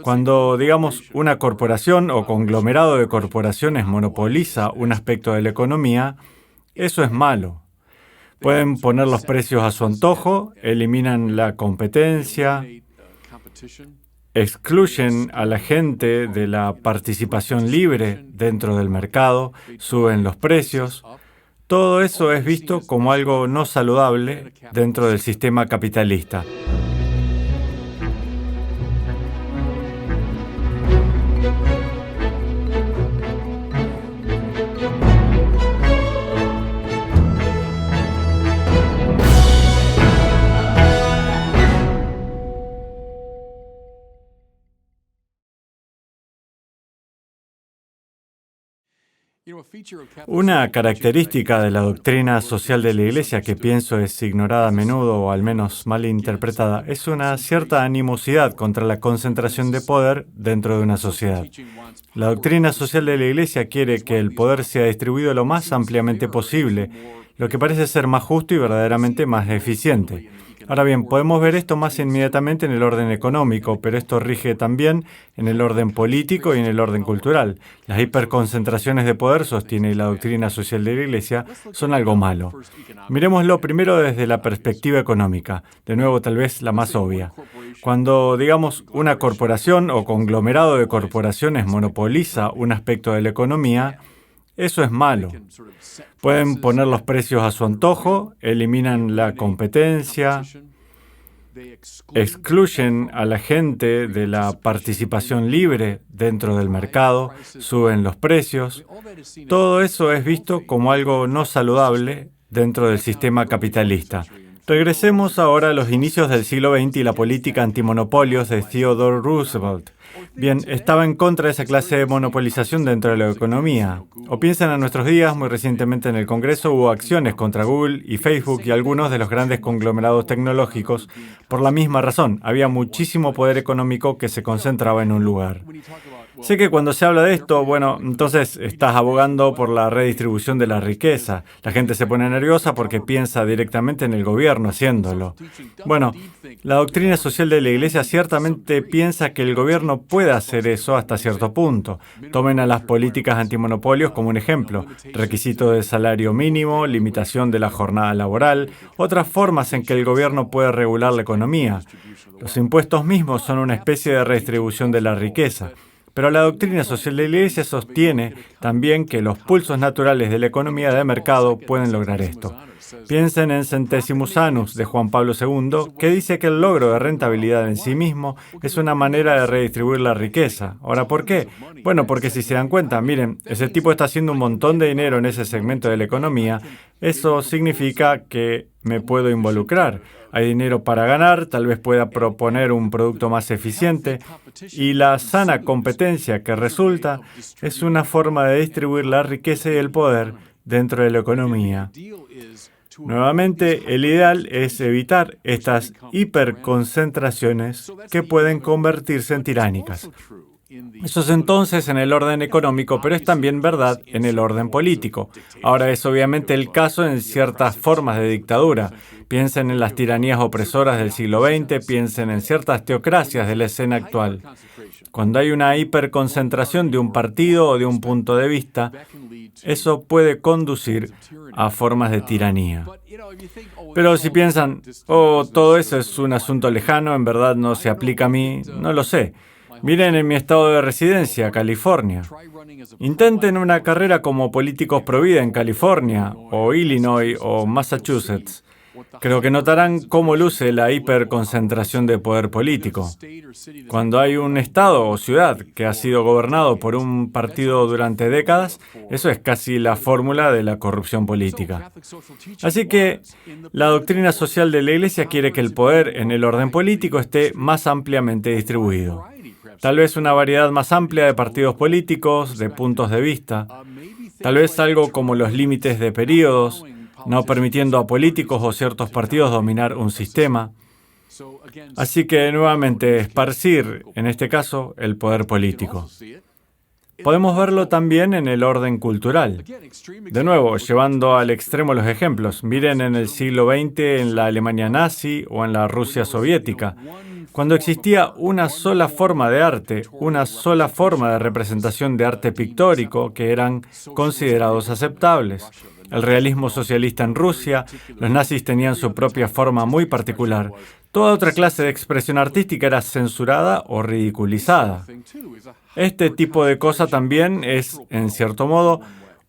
Cuando, digamos, una corporación o conglomerado de corporaciones monopoliza un aspecto de la economía, eso es malo. Pueden poner los precios a su antojo, eliminan la competencia, excluyen a la gente de la participación libre dentro del mercado, suben los precios. Todo eso es visto como algo no saludable dentro del sistema capitalista. Una característica de la doctrina social de la Iglesia que pienso es ignorada a menudo o al menos mal interpretada es una cierta animosidad contra la concentración de poder dentro de una sociedad. La doctrina social de la Iglesia quiere que el poder sea distribuido lo más ampliamente posible, lo que parece ser más justo y verdaderamente más eficiente. Ahora bien, podemos ver esto más inmediatamente en el orden económico, pero esto rige también en el orden político y en el orden cultural. Las hiperconcentraciones de poder, sostiene la doctrina social de la Iglesia, son algo malo. Miremoslo primero desde la perspectiva económica, de nuevo tal vez la más obvia. Cuando, digamos, una corporación o conglomerado de corporaciones monopoliza un aspecto de la economía, eso es malo. Pueden poner los precios a su antojo, eliminan la competencia, excluyen a la gente de la participación libre dentro del mercado, suben los precios. Todo eso es visto como algo no saludable dentro del sistema capitalista. Regresemos ahora a los inicios del siglo XX y la política antimonopolios de Theodore Roosevelt. Bien, estaba en contra de esa clase de monopolización dentro de la economía. O piensen en nuestros días, muy recientemente en el Congreso hubo acciones contra Google y Facebook y algunos de los grandes conglomerados tecnológicos por la misma razón. Había muchísimo poder económico que se concentraba en un lugar. Sé que cuando se habla de esto, bueno, entonces estás abogando por la redistribución de la riqueza. La gente se pone nerviosa porque piensa directamente en el gobierno haciéndolo. Bueno, la doctrina social de la Iglesia ciertamente piensa que el gobierno puede hacer eso hasta cierto punto. Tomen a las políticas antimonopolios como un ejemplo. Requisito de salario mínimo, limitación de la jornada laboral, otras formas en que el gobierno puede regular la economía. Los impuestos mismos son una especie de redistribución de la riqueza. Pero la doctrina social de la Iglesia sostiene también que los pulsos naturales de la economía de mercado pueden lograr esto. Piensen en Centesimus Annus de Juan Pablo II, que dice que el logro de rentabilidad en sí mismo es una manera de redistribuir la riqueza. Ahora, ¿por qué? Bueno, porque si se dan cuenta, miren, ese tipo está haciendo un montón de dinero en ese segmento de la economía. Eso significa que me puedo involucrar. Hay dinero para ganar, tal vez pueda proponer un producto más eficiente y la sana competencia que resulta es una forma de distribuir la riqueza y el poder dentro de la economía. Nuevamente, el ideal es evitar estas hiperconcentraciones que pueden convertirse en tiránicas. Eso es entonces en el orden económico, pero es también verdad en el orden político. Ahora es obviamente el caso en ciertas formas de dictadura. Piensen en las tiranías opresoras del siglo XX, piensen en ciertas teocracias de la escena actual. Cuando hay una hiperconcentración de un partido o de un punto de vista, eso puede conducir a formas de tiranía. Pero si piensan, todo eso es un asunto lejano, en verdad no se aplica a mí, no lo sé. Miren en mi estado de residencia, California. Intenten una carrera como políticos pro vida en California, o Illinois, o Massachusetts. Creo que notarán cómo luce la hiperconcentración de poder político. Cuando hay un estado o ciudad que ha sido gobernado por un partido durante décadas, eso es casi la fórmula de la corrupción política. Así que la doctrina social de la Iglesia quiere que el poder en el orden político esté más ampliamente distribuido. Tal vez una variedad más amplia de partidos políticos, de puntos de vista. Tal vez algo como los límites de períodos, no permitiendo a políticos o ciertos partidos dominar un sistema. Así que, nuevamente, esparcir, en este caso, el poder político. Podemos verlo también en el orden cultural. De nuevo, llevando al extremo los ejemplos. Miren en el siglo XX en la Alemania nazi o en la Rusia soviética. Cuando existía una sola forma de arte, una sola forma de representación de arte pictórico que eran considerados aceptables. El realismo socialista en Rusia, los nazis tenían su propia forma muy particular. Toda otra clase de expresión artística era censurada o ridiculizada. Este tipo de cosa también es, en cierto modo,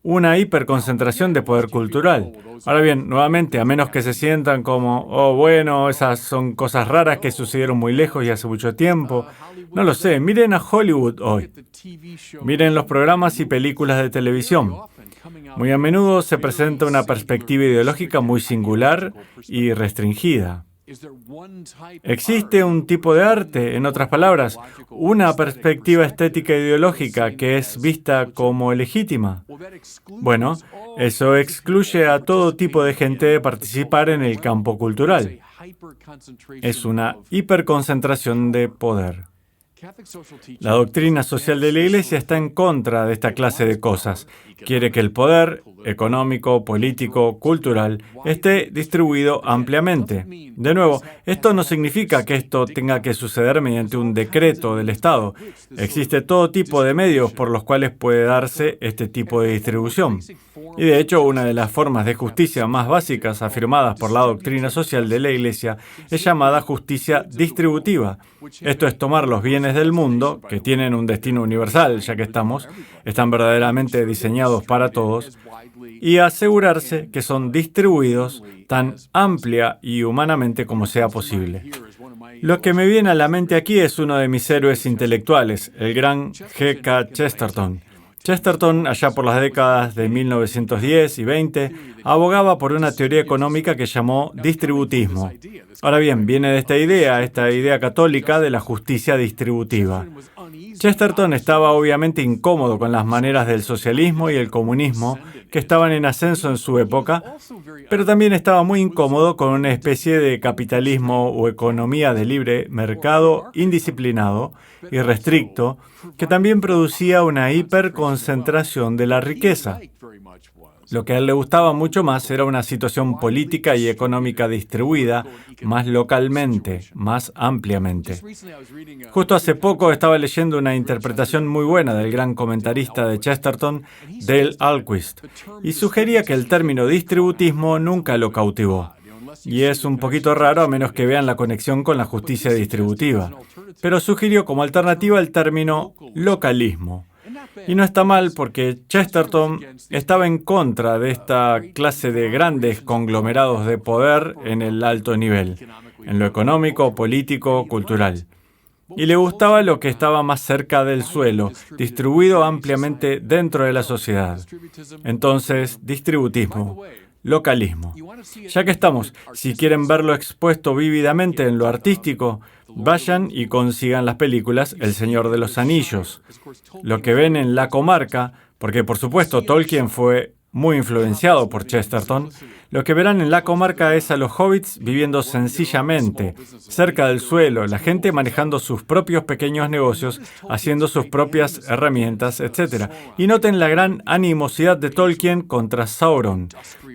una hiperconcentración de poder cultural. Ahora bien, nuevamente, a menos que se sientan como, oh, bueno, esas son cosas raras que sucedieron muy lejos y hace mucho tiempo. No lo sé, miren a Hollywood hoy. Miren los programas y películas de televisión. Muy a menudo se presenta una perspectiva ideológica muy singular y restringida. ¿Existe un tipo de arte, en otras palabras, una perspectiva estética ideológica que es vista como legítima? Bueno, eso excluye a todo tipo de gente de participar en el campo cultural. Es una hiperconcentración de poder. La doctrina social de la Iglesia está en contra de esta clase de cosas. Quiere que el poder económico, político, cultural esté distribuido ampliamente. De nuevo, esto no significa que esto tenga que suceder mediante un decreto del Estado. Existe todo tipo de medios por los cuales puede darse este tipo de distribución. Y de hecho, una de las formas de justicia más básicas afirmadas por la doctrina social de la Iglesia es llamada justicia distributiva. Esto es tomar los bienes del mundo, que tienen un destino universal, ya que están verdaderamente diseñados para todos, y asegurarse que son distribuidos tan amplia y humanamente como sea posible. Lo que me viene a la mente aquí es uno de mis héroes intelectuales, el gran G.K. Chesterton. Chesterton, allá por las décadas de 1910 y 20, abogaba por una teoría económica que llamó distributismo. Ahora bien, viene de esta idea católica de la justicia distributiva. Chesterton estaba obviamente incómodo con las maneras del socialismo y el comunismo que estaban en ascenso en su época, pero también estaba muy incómodo con una especie de capitalismo o economía de libre mercado indisciplinado y restricto que también producía una hiperconcentración de la riqueza. Lo que a él le gustaba mucho más era una situación política y económica distribuida más localmente, más ampliamente. Justo hace poco estaba leyendo una interpretación muy buena del gran comentarista de Chesterton, Dale Ahlquist, y sugería que el término distributismo nunca lo cautivó. Y es un poquito raro a menos que vean la conexión con la justicia distributiva. Pero sugirió como alternativa el término localismo. Y no está mal porque Chesterton estaba en contra de esta clase de grandes conglomerados de poder en el alto nivel, en lo económico, político, cultural. Y le gustaba lo que estaba más cerca del suelo, distribuido ampliamente dentro de la sociedad. Entonces, distributismo, localismo. Ya que estamos, si quieren verlo expuesto vívidamente en lo artístico, vayan y consigan las películas El Señor de los Anillos. Lo que ven en La Comarca, porque por supuesto Tolkien fue muy influenciado por Chesterton, lo que verán en La Comarca es a los hobbits viviendo sencillamente, cerca del suelo, la gente manejando sus propios pequeños negocios, haciendo sus propias herramientas, etc. Y noten la gran animosidad de Tolkien contra Sauron,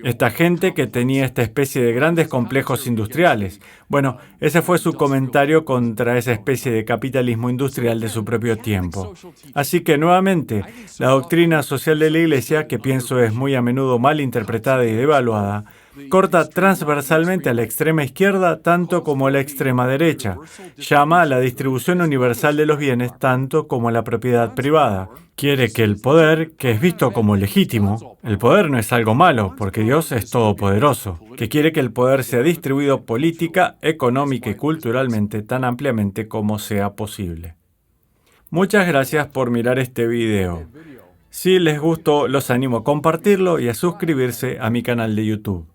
esta gente que tenía esta especie de grandes complejos industriales. Bueno, ese fue su comentario contra esa especie de capitalismo industrial de su propio tiempo. Así que, nuevamente, la doctrina social de la Iglesia, que pienso es muy a menudo mal interpretada y devaluada, corta transversalmente a la extrema izquierda tanto como a la extrema derecha. Llama a la distribución universal de los bienes tanto como a la propiedad privada. Quiere que el poder, que es visto como legítimo, el poder no es algo malo, porque Dios es todopoderoso, que quiere que el poder sea distribuido política, económica y culturalmente tan ampliamente como sea posible. Muchas gracias por mirar este video. Si les gustó, los animo a compartirlo y a suscribirse a mi canal de YouTube.